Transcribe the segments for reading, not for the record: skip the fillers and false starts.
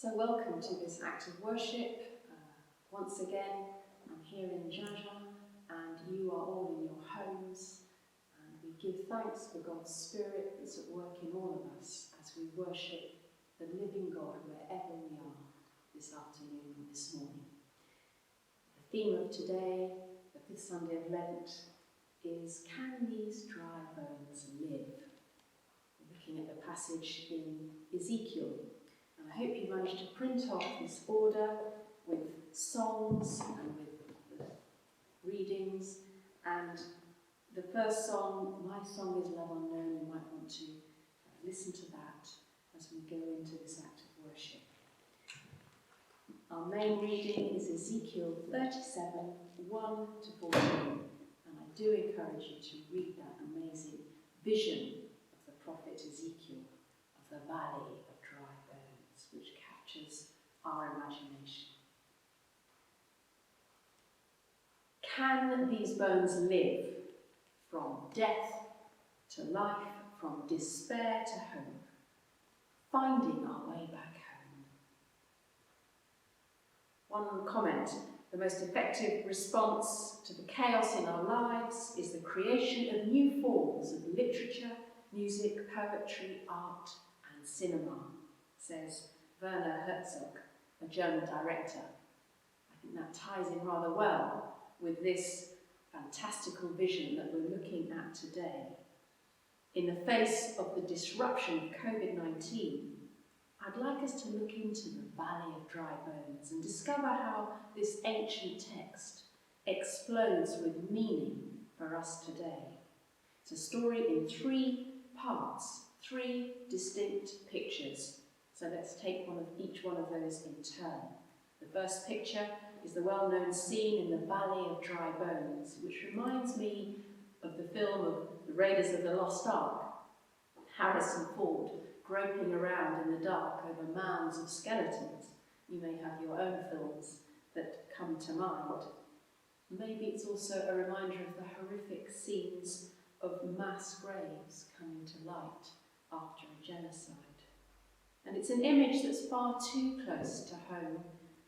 So welcome to this act of worship. Once again, I'm here in Jaja, and you are all in your homes. And we give thanks for God's Spirit that's at work in all of us as we worship the living God wherever we are this afternoon and this morning. The theme of today, the fifth Sunday of Lent, is Can These Dry Bones Live? We're looking at the passage in Ezekiel. And I hope you managed to print off this order with songs and with the readings. And the first song, My Song is Love Unknown, you might want to listen to that as we go into this act of worship. Our main reading is Ezekiel 37, 1 to 14. And I do encourage you to read that amazing vision of the prophet Ezekiel of the valley of dry bones, which captures our imagination. Can these bones live? From death to life, from despair to hope, finding our way back home. One comment: the most effective response to the chaos in our lives is the creation of new forms of literature, music, poetry, art and cinema, says Werner Herzog, a German director. I think that ties in rather well with this fantastical vision that we're looking at today. In the face of the disruption of COVID-19, I'd like us to look into the Valley of Dry Bones and discover how this ancient text explodes with meaning for us today. It's a story in 3 parts, 3 distinct pictures. So let's take each one of those in turn. The first picture is the well-known scene in the Valley of Dry Bones, which reminds me of the film of The Raiders of the Lost Ark. Harrison Ford groping around in the dark over mounds of skeletons. You may have your own films that come to mind. Maybe it's also a reminder of the horrific scenes of mass graves coming to light after a genocide. And it's an image that's far too close to home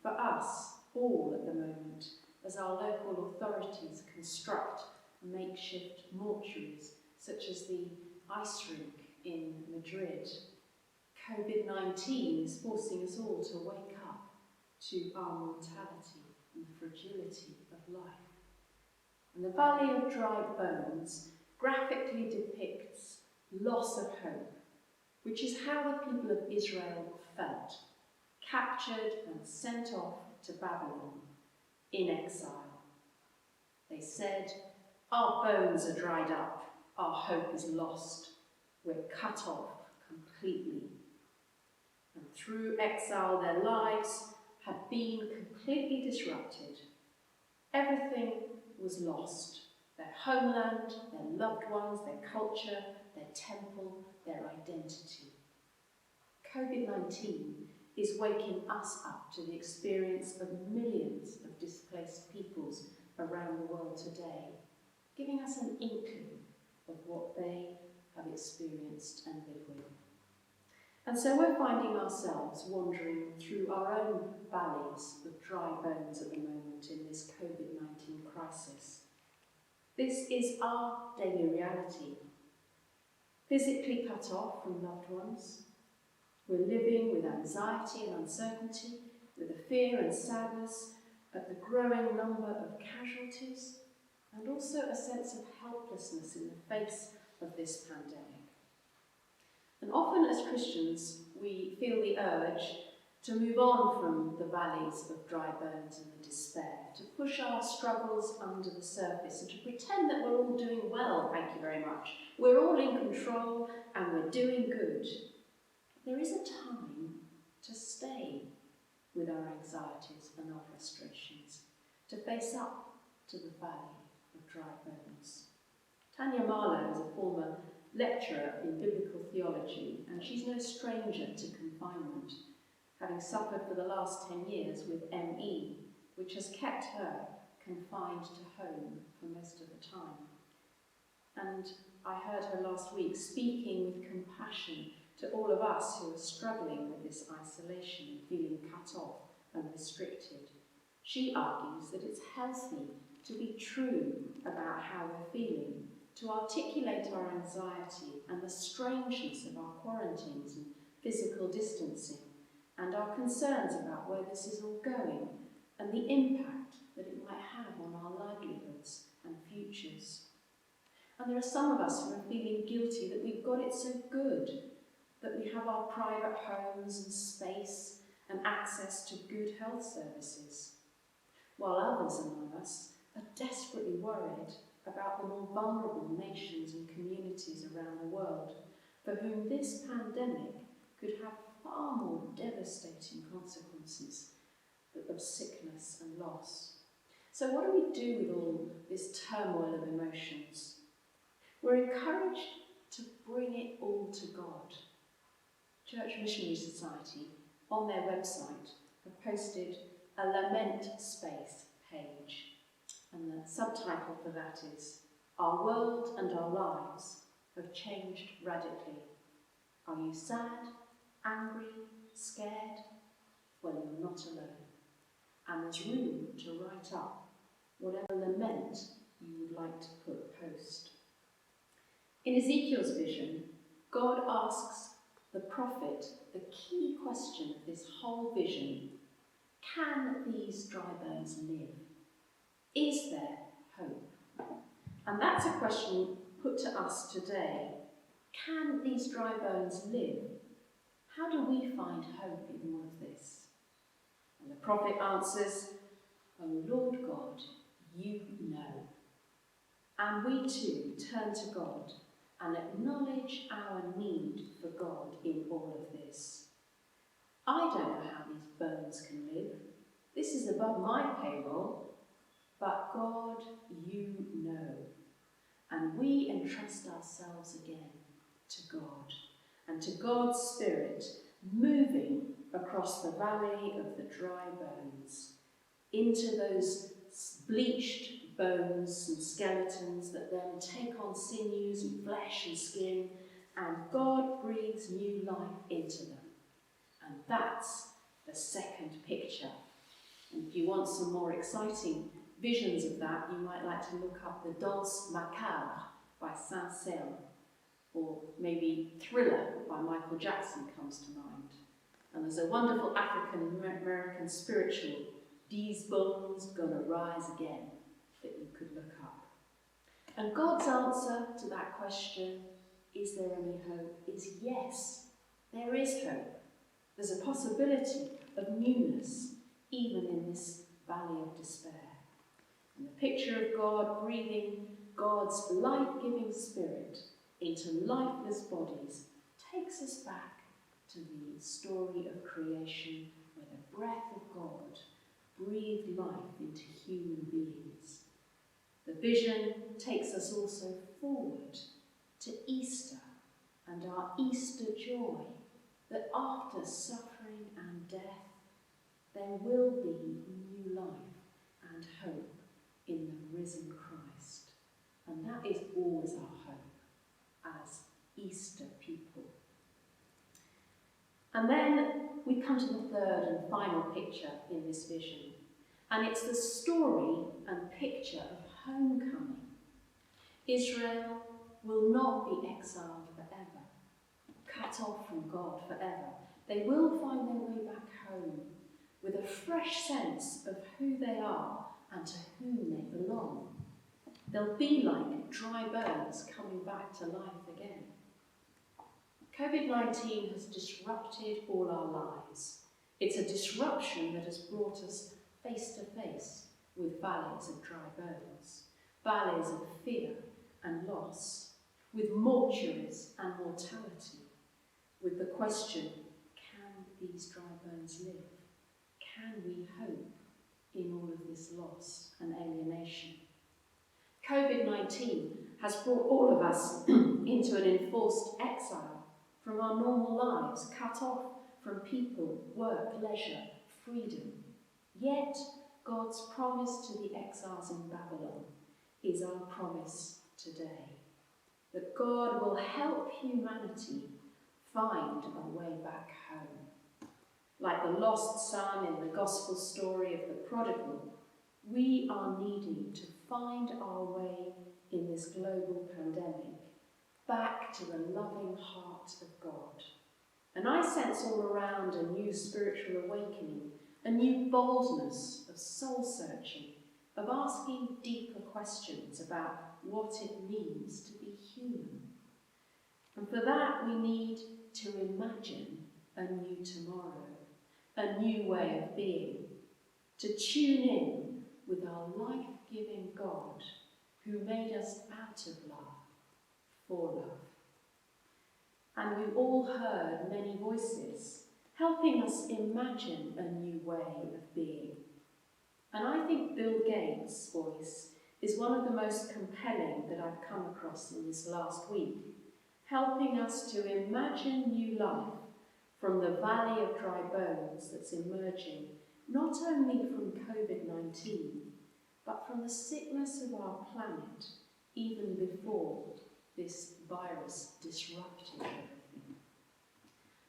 for us all at the moment, as our local authorities construct makeshift mortuaries, such as the ice rink in Madrid. COVID-19 is forcing us all to wake up to our mortality and the fragility of life. And the Valley of Dry Bones graphically depicts loss of hope, which is how the people of Israel felt, captured and sent off to Babylon in exile. They said, our bones are dried up, our hope is lost, we're cut off completely. And through exile their lives had been completely disrupted. Everything was lost. Their homeland, their loved ones, their culture, their temple, their identity. COVID-19 is waking us up to the experience of millions of displaced peoples around the world today, giving us an inkling of what they have experienced and live with. And so we're finding ourselves wandering through our own valleys of dry bones at the moment in this COVID-19 crisis. This is our daily reality. Physically cut off from loved ones, we're living with anxiety and uncertainty, with a fear and sadness at the growing number of casualties, and also a sense of helplessness in the face of this pandemic. And often as Christians, we feel the urge to move on from the valleys of dry bones and the despair, to push our struggles under the surface and to pretend that we're all doing well, thank you very much. We're all in control and we're doing good. There is a time to stay with our anxieties and our frustrations, to face up to the valley of dry bones. Tanya Marlowe is a former lecturer in biblical theology, and she's no stranger to confinement, having suffered for the last 10 years with ME, which has kept her confined to home for most of the time. And I heard her last week speaking with compassion to all of us who are struggling with this isolation and feeling feeling cut off and restricted. She argues that it's healthy to be true about how we're feeling, to articulate our anxiety and the strangeness of our quarantines and physical distancing, and our concerns about where this is all going and the impact that it might have on our livelihoods and futures. And there are some of us who are feeling guilty that we've got it so good, that we have our private homes and space and access to good health services, while others among us are desperately worried about the more vulnerable nations and communities around the world, for whom this pandemic could have far more devastating consequences of sickness and loss. So what do we do with all this turmoil of emotions? We're encouraged to bring it all to God. Church Missionary Society, on their website, have posted a lament space page, and the subtitle for that is, "Our world and our lives have changed radically. Are you sad, angry, scared? Well, you're not alone. And there's room to write up whatever lament you would like to post." In Ezekiel's vision, God asks the prophet the key question of this whole vision: can these dry bones live? Is there hope? And that's a question put to us today. Can these dry bones live? How do we find hope in all of this? And the prophet answers, "O Lord God, you know." And we too turn to God and acknowledge our need for God in all of this. I don't know how these bones can live. This is above my payroll. But God, you know. And we entrust ourselves again to God and to God's Spirit moving across the valley of the dry bones into those bleached bones and skeletons that then take on sinews and flesh and skin, and God breathes new life into them. And that's the second picture. And if you want some more exciting visions of that, you might like to look up the Danse Macabre by Saint-Saëns, or maybe Thriller by Michael Jackson comes to mind. And there's a wonderful African-American spiritual, "These bones gonna rise again," that you could look up. And God's answer to that question, is there any hope, is yes, there is hope. There's a possibility of newness, even in this valley of despair. And the picture of God breathing God's life-giving spirit into lifeless bodies takes us back to the story of creation, where the breath of God breathed life into human beings. The vision takes us also forward to Easter and our Easter joy, that after suffering and death, there will be new life and hope in the risen Christ. And that is always our hope as Easter people. And then we come to the third and final picture in this vision. And it's the story and picture of homecoming. Israel will not be exiled forever, cut off from God forever. They will find their way back home with a fresh sense of who they are and to whom they belong. They'll be like dry bones coming back to life again. COVID-19 has disrupted all our lives. It's a disruption that has brought us face to face with valleys of dry bones, valleys of fear and loss, with mortuaries and mortality, with the question, can these dry bones live? Can we hope in all of this loss and alienation? COVID-19 has brought all of us into an enforced exile from our normal lives, cut off from people, work, leisure, freedom. Yet, God's promise to the exiles in Babylon is our promise today, that God will help humanity find a way back home. Like the lost son in the gospel story of the prodigal, we are needing to find our way in this global pandemic back to the loving heart of God. And I sense all around a new spiritual awakening, a new boldness of soul searching, of asking deeper questions about what it means to be human. And for that we need to imagine a new tomorrow, a new way of being, to tune in with our life-giving God who made us out of love, for love. And we've all heard many voices helping us imagine a new way of being. And I think Bill Gates' voice is one of the most compelling that I've come across in this last week, helping us to imagine new life from the valley of dry bones that's emerging not only from COVID-19, but from the sickness of our planet even before this virus disrupted everything.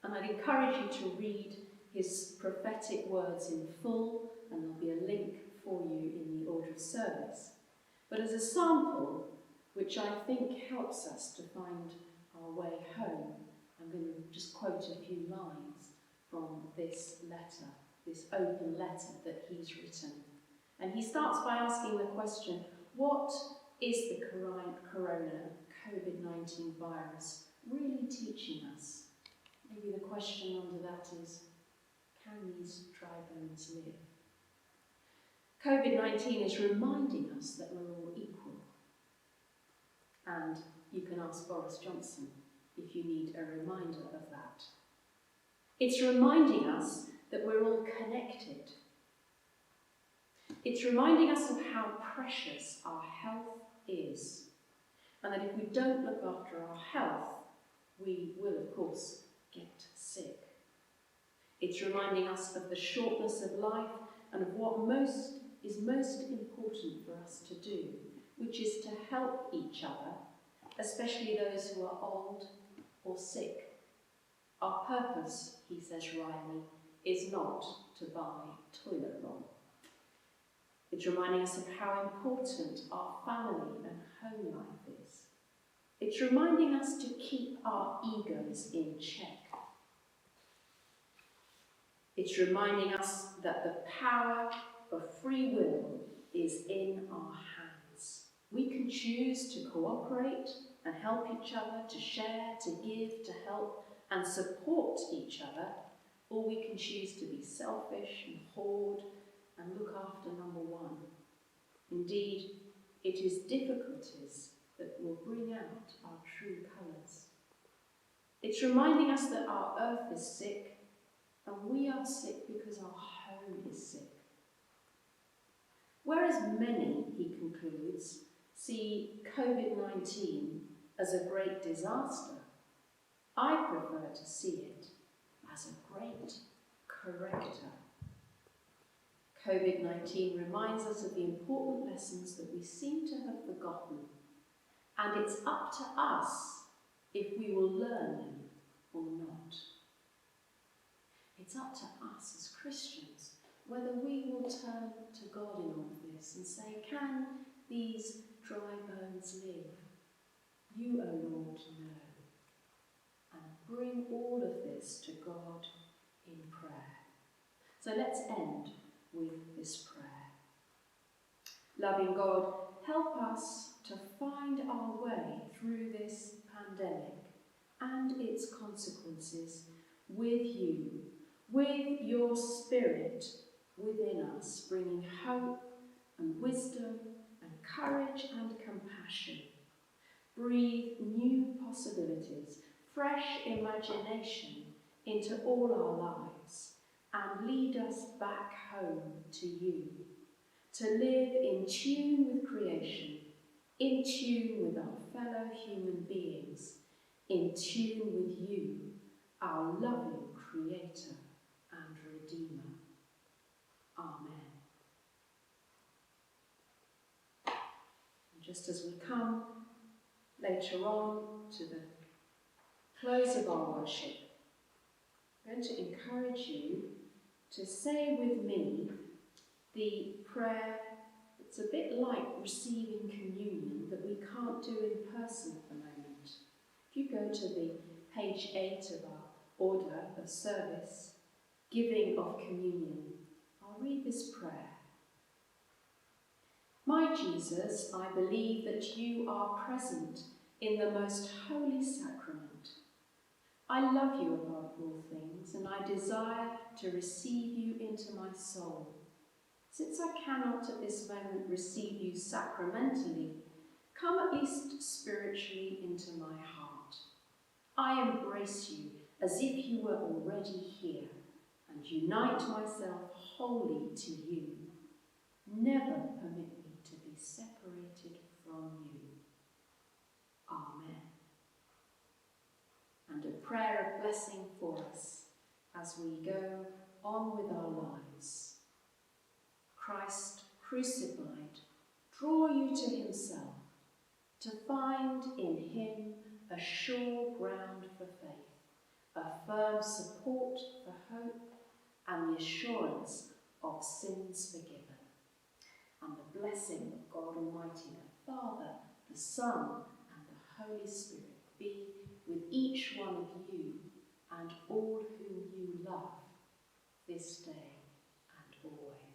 And I'd encourage you to read his prophetic words in full, and there'll be a link for you in the order of service. But as a sample, which I think helps us to find our way home, I'm going to just quote a few lines from this letter, this open letter that he's written. And he starts by asking the question, what is the corona COVID-19 virus really teaching us? Maybe the question under that is, can these dry bones live? COVID-19 is reminding us that we're all equal. And you can ask Boris Johnson if you need a reminder of that. It's reminding us that we're all connected. It's reminding us of how precious our health is, and that if we don't look after our health, we will, of course, get sick. It's reminding us of the shortness of life and of what is most important for us to do, which is to help each other, especially those who are old or sick. Our purpose, he says wryly, is not to buy toilet roll. It's reminding us of how important our family and home life is. It's reminding us to keep our egos in check. It's reminding us that the power of free will is in our hands. We can choose to cooperate and help each other, to share, to give, to help and support each other, or we can choose to be selfish and hoard and look after number one. Indeed, it is difficulties that will bring out our true colours. It's reminding us that our earth is sick, and we are sick because our home is sick. Whereas many, he concludes, see COVID-19 as a great disaster, I prefer to see it as a great corrector. COVID-19 reminds us of the important lessons that we seem to have forgotten, and it's up to us if we will learn them or not. It's up to us as Christians whether we will turn to God in all of this and say, can these dry bones live? You, O Lord, know. And bring all of this to God in prayer. So let's end with this prayer. Loving God, help us to find our way through this pandemic and its consequences with you, with your Spirit within us, bringing hope and wisdom and courage and compassion. Breathe new possibilities, fresh imagination into all our lives, and lead us back home to you, to live in tune with creation, in tune with our fellow human beings, in tune with you, our loving Creator and Redeemer. Amen. And just as we come later on to the close of our worship, I'm going to encourage you to say with me the prayer that's a bit like receiving communion that we can't do in person at the moment. If you go to the page 8 of our order of service, giving of communion, I'll read this prayer. My Jesus, I believe that you are present in the most holy sacrament. I love you above all things, and I desire to receive you into my soul. Since I cannot at this moment receive you sacramentally, come at least spiritually into my heart. I embrace you as if you were already here, and unite myself wholly to you. Never permit me to be separated from you. Amen. And a prayer of blessing for us as we go on with our lives. Christ crucified, draw you to himself, to find in him a sure ground for faith, a firm support for hope, and the assurance of sins forgiven. And the blessing of God Almighty, the Father, the Son, and the Holy Spirit be with each one of you and all whom you love this day and always.